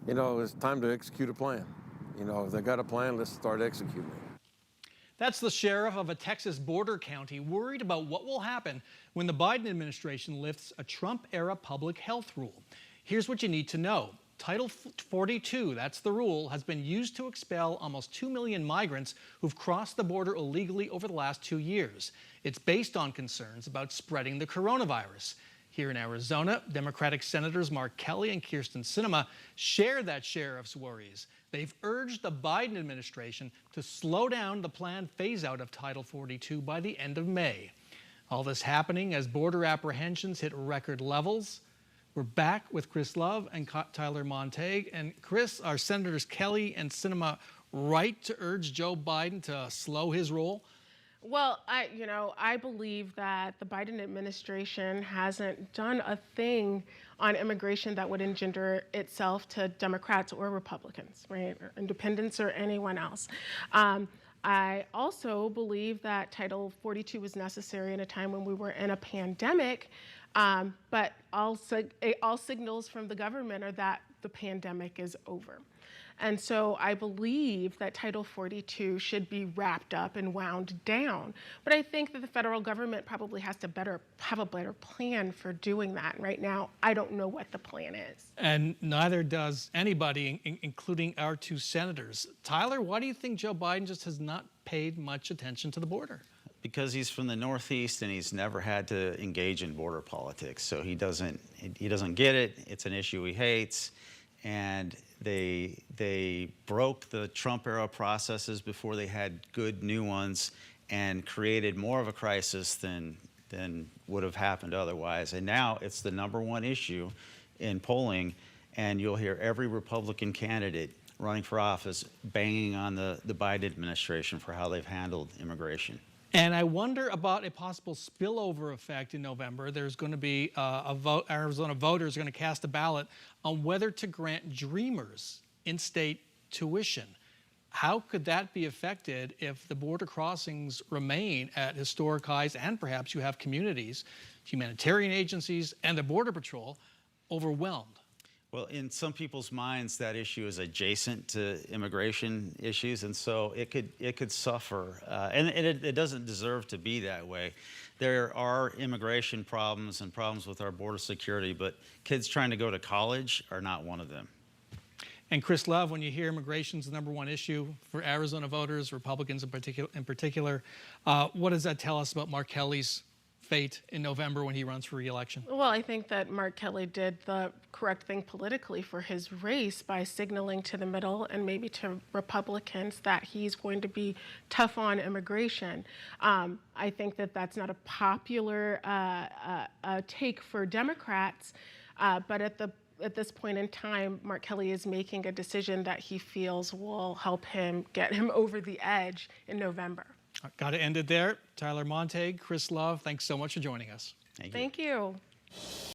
it's time to execute a plan. If they got a plan, let's start executing it. That's the sheriff of a Texas border county worried about what will happen when the Biden administration lifts a Trump-era public health rule. Here's what you need to know. Title 42, that's the rule, has been used to expel almost 2 million migrants who've crossed the border illegally over the last 2 years. It's based on concerns about spreading the coronavirus. Here in Arizona, Democratic Senators Mark Kelly and Kyrsten Sinema share that sheriff's worries. They've urged the Biden administration to slow down the planned phase-out of Title 42 by the end of May. All this happening as border apprehensions hit record levels. We're back with Chris Love and Tyler Montague. And Chris, are Senators Kelly and Sinema right to urge Joe Biden to slow his roll? Well, I believe that the Biden administration hasn't done a thing on immigration that would engender itself to Democrats or Republicans, right, or independents or anyone else. I also believe that Title 42 was necessary in a time when we were in a pandemic, but all signals from the government are that the pandemic is over. And so I believe that Title 42 should be wrapped up and wound down. But I think that the federal government probably has to have a better plan for doing that. Right now, I don't know what the plan is. And neither does anybody, including our two senators. Tyler, why do you think Joe Biden just has not paid much attention to the border? Because he's from the Northeast and he's never had to engage in border politics. So he doesn't get it. It's an issue he hates. And they broke the Trump-era processes before they had good new ones and created more of a crisis than would have happened otherwise. And now it's the #1 issue in polling, and you'll hear every Republican candidate running for office banging on the Biden administration for how they've handled immigration. And I wonder about a possible spillover effect in November. There's going to be a vote. Arizona voters are going to cast a ballot on whether to grant Dreamers in-state tuition. How could that be affected if the border crossings remain at historic highs and perhaps you have communities, humanitarian agencies, and the Border Patrol overwhelmed? Well, in some people's minds, that issue is adjacent to immigration issues, and so it could suffer, and it doesn't deserve to be that way. There are immigration problems and problems with our border security, but kids trying to go to college are not one of them. And Chris Love, when you hear immigration's the #1 issue for Arizona voters, Republicans in particular, what does that tell us about Mark Kelly's fate in November when he runs for re-election? Well, I think that Mark Kelly did the correct thing politically for his race by signaling to the middle and maybe to Republicans that he's going to be tough on immigration. I think that that's not a popular take for Democrats, but at this point in time, Mark Kelly is making a decision that he feels will help him get him over the edge in November. Got to end it there. Tyler Montague, Chris Love, thanks so much for joining us. Thank you.